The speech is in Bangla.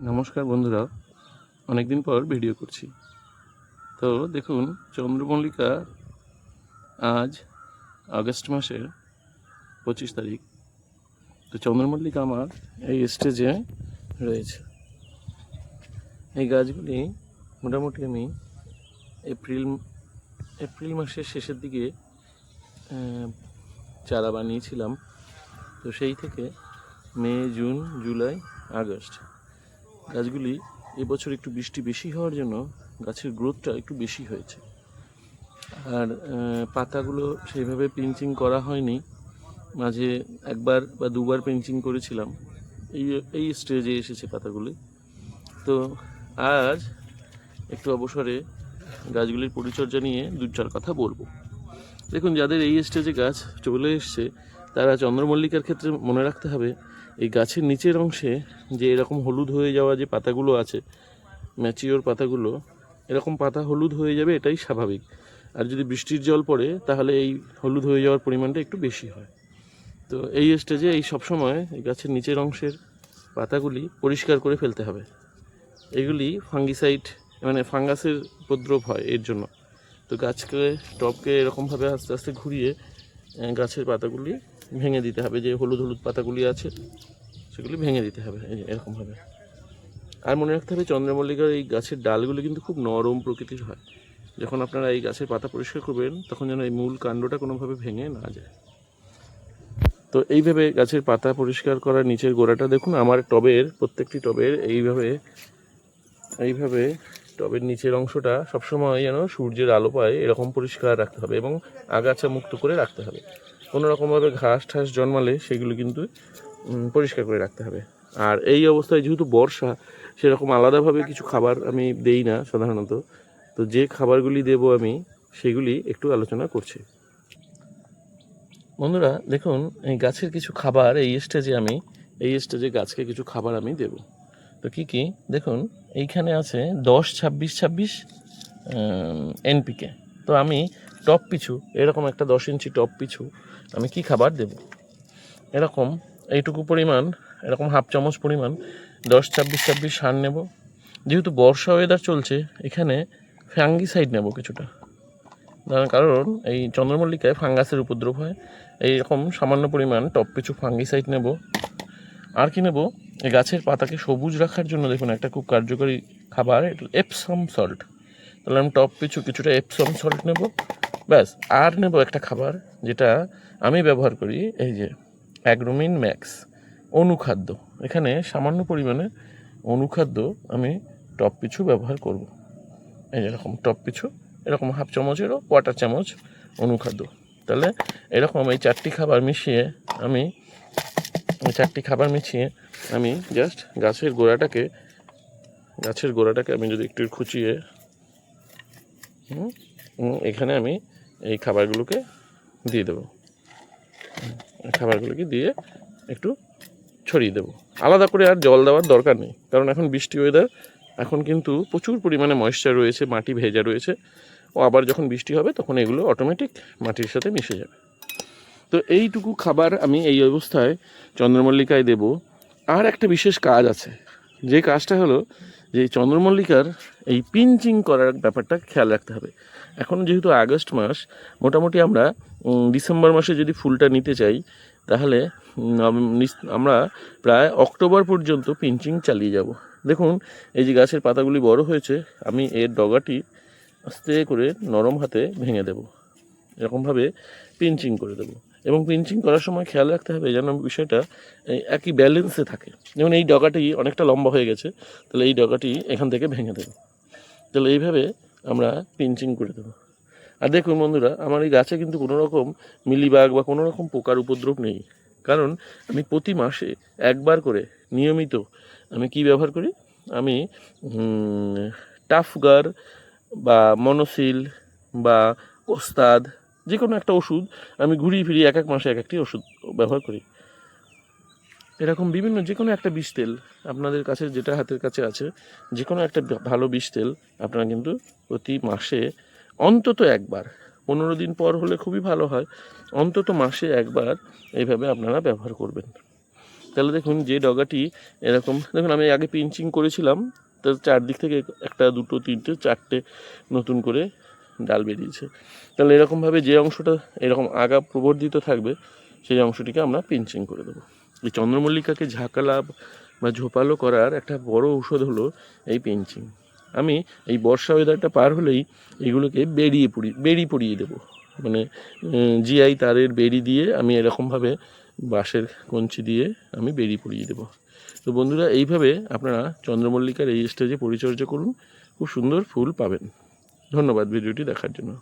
নমস্কার বন্ধুরা, অনেকদিন পর ভিডিও করছি। তো দেখুন, চন্দ্রমল্লিকা আজ আগস্ট মাসের 25 তারিখ। তো চন্দ্রমল্লিকা আমার এই স্টেজে রয়েছে। এই গাছগুলি মোটামুটি আমি এপ্রিল মাসের শেষের দিকে চারা বানিয়েছিলাম। তো সেই থেকে মে, জুন, জুলাই, আগস্ট গাছগুলি এবছর একটু বৃষ্টি বেশি হওয়ার জন্য গাছের গ্রোথটা একটু বেশি হয়েছে। আর পাতাগুলো সেইভাবে পিঞ্চিং করা হয়নি, মাঝে একবার বা দুবার পিঞ্চিং করেছিলাম। এই স্টেজে এসেছে পাতাগুলি। তো আজ একটু অবসরে গাছগুলির পরিচর্যা নিয়ে দু চার কথা বলবো। দেখুন, যাদের এই স্টেজে গাছ চলে এসছে তারা চন্দ্রমল্লিকার ক্ষেত্রে মনে রাখতে হবে, এই গাছের নিচের অংশে যে এরকম হলুদ হয়ে যাওয়া যে পাতাগুলো আছে, ম্যাচিওর পাতাগুলো, এরকম পাতা হলুদ হয়ে যাবে, এটাই স্বাভাবিক। আর যদি বৃষ্টির জল পড়ে তাহলে এই হলুদ হয়ে যাওয়ার পরিমাণটা একটু বেশি হয়। তো এই স্টেজে এই সবসময় এই গাছের নিচের অংশের পাতাগুলি পরিষ্কার করে ফেলতে হবে। এগুলি ফাঙ্গিসাইড, মানে ফাঙ্গাসের উপদ্রব হয় এর জন্য। তো টবকে এরকমভাবে আস্তে আস্তে ঘুরিয়ে গাছের পাতাগুলি ভেঙে দিতে হবে। যে হলুদ হলুদ পাতাগুলি আছে সেগুলি ভেঙে দিতে হবে এরকমভাবে। আর মনে রাখতে হবে, চন্দ্রমল্লিকার এই গাছের ডালগুলি কিন্তু খুব নরম প্রকৃতির হয়। যখন আপনারা এই গাছের পাতা পরিষ্কার করবেন তখন যেন এই মূল কাণ্ডটা কোনোভাবে ভেঙে না যায়। তো এইভাবে গাছের পাতা পরিষ্কার করার নিচের গোড়াটা দেখুন, আমার প্রত্যেকটি টবের এইভাবে টবের নিচের অংশটা সবসময় যেন সূর্যের আলো পায় এরকম পরিষ্কার রাখতে হবে এবং আগাছা মুক্ত করে রাখতে হবে। কোনো রকমভাবে ঘাস ঠাস জন্মালে সেগুলো কিন্তু পরিষ্কার করে রাখতে হবে। আর এই অবস্থায় যেহেতু বর্ষা, সেরকম আলাদাভাবে কিছু খাবার আমি দেই না সাধারণত। তো যে খাবারগুলি দেব আমি সেগুলি একটু আলোচনা করছি। বন্ধুরা দেখুন, এই গাছের কিছু খাবার এই স্টেজে গাছকে কিছু খাবার আমি দেব। তো কি কি দেখুন, এইখানে আছে 10-26-26 NPK। তো আমি টপ পিছু এরকম একটা 10 ইঞ্চি টপ পিছু আমি কি খাবার দেব, এরকম এইটুকু পরিমাণ, এরকম হাফ চামচ পরিমাণ 10-26-26 সার নেব। যেহেতু বর্ষা ওয়েদার চলছে, এখানে ফাঙ্গিসাইড নেব কিছুটা, কারণ এই চন্দ্রমল্লিকায় ফাঙ্গাসের উপদ্রব হয়। এইরকম সামান্য পরিমাণ টপ পিছু ফাঙ্গিসাইড নেব। আর কি নেব, এই গাছের পাতাকে সবুজ রাখার জন্য দেখুন একটা খুব কার্যকরী খাবার, এপসম সল্ট। তাহলে আমি টপ পিছু কিছুটা এপসম সল্ট নেব, ব্যাস। আর নেব একটা খাবার যেটা আমি ব্যবহার করি, এই যে অ্যাগ্রোমিন ম্যাক্স অনুখাদ্য। এখানে সামান্য পরিমাণে অনুখাদ্য আমি টপ পিছু ব্যবহার করব। এই যেরকম টপ পিছু এরকম হাফ চামচেরও কোয়ার্টার চামচ অনুখাদ্য। তাহলে এরকম এই চারটি খাবার মিশিয়ে আমি জাস্ট গাছের গোড়াটাকে আমি যদি একটু খুঁচিয়ে এখানে আমি এই খাবারগুলোকে দিয়ে দেবো। খাবারগুলোকে দিয়ে একটু ছড়িয়ে দেবো। আলাদা করে আর জল দেওয়ার দরকার নেই, কারণ এখন বৃষ্টি ওয়েদার, এখন কিন্তু প্রচুর পরিমাণে ময়েশ্চার রয়েছে, মাটি ভেজা রয়েছে। ও আবার যখন বৃষ্টি হবে তখন এগুলো অটোমেটিক মাটির সাথে মিশে যাবে। তো এইটুকু খাবার আমি এই অবস্থায় চন্দ্রমল্লিকায় দেব। আর একটা বিশেষ কাজ আছে, যে কাজটা হলো যে চন্দ্রমল্লিকার এই পিঞ্চিং করার ব্যাপারটা খেয়াল রাখতে হবে। এখন যেহেতু আগস্ট মাস, মোটামুটি আমরা ডিসেম্বর মাসে যদি ফুলটা নিতে চাই তাহলে আমরা প্রায় অক্টোবর পর্যন্ত পিঞ্চিং চালিয়ে যাব। দেখুন, এই যে গাছের পাতাগুলি বড় হয়েছে, আমি এর ডগাটি আস্তে করে নরম হাতে ভেঙে দেব, এরকমভাবে পিঞ্চিং করে দেবো। এবং পিঞ্চিং করার সময় খেয়াল রাখতে হবে যেন বিষয়টা একই ব্যালেন্সে থাকে। যেমন এই ডগাটি অনেকটা লম্বা হয়ে গেছে, তাহলে এই ডগাটি এখান থেকে ভেঙে দেবো। তাহলে এইভাবে আমরা পিঞ্চিং করে দেবো। আর দেখুন বন্ধুরা, আমার এই গাছে কিন্তু কোনো রকম মিলিবাগ বা কোনো রকম পোকার উপদ্রব নেই, কারণ আমি প্রতি মাসে একবার করে নিয়মিত আমি কি ব্যবহার করি, আমি টাফগার বা মনোসিল বা ওস্তাদ যে কোনো একটা ওষুধ আমি ঘুরিয়ে ফিরিয়ে এক মাসে এক একটি ওষুধ ব্যবহার করি। এরকম বিভিন্ন যে কোনো একটা বিষ তেল আপনাদের কাছে, যেটা হাতের কাছে আছে, যে কোনো একটা ভালো বিষ তেল আপনারা কিন্তু প্রতি মাসে অন্তত একবার, 15 দিন পর হলে খুবই ভালো হয়, অন্তত মাসে একবার এইভাবে আপনারা ব্যবহার করবেন। তাহলে দেখুন যে ডগাটি এরকম, দেখুন আমি আগে পিঞ্চিং করেছিলাম, তার চারদিক থেকে একটা, দুটো, তিনটে, চারটে নতুন করে ডাল বেরিয়েছে। তাহলে এরকমভাবে যে অংশটা এরকম আগা প্রবর্ধিত থাকবে সেই অংশটিকে আমরা পিঞ্চিং করে দেবো। এই চন্দ্রমল্লিকাকে ঝাঁকালা বা ঝোপালো করার একটা বড় ঔষধ হলো এই পিঞ্চিং। আমি এই বর্ষা ওয়েদারটা পার হলেই এইগুলোকে বেড়ি পরিয়ে দেবো, মানে জিআই তারের বেড়ি দিয়ে আমি এরকমভাবে বাঁশের কঞ্চি দিয়ে আমি বেড়ি পরিয়ে দেবো। তো বন্ধুরা, এইভাবে আপনারা চন্দ্রমল্লিকার এই স্টেজে পরিচর্যা করুন, খুব সুন্দর ফুল পাবেন। ধন্যবাদ ভিডিওটি দেখার জন্য।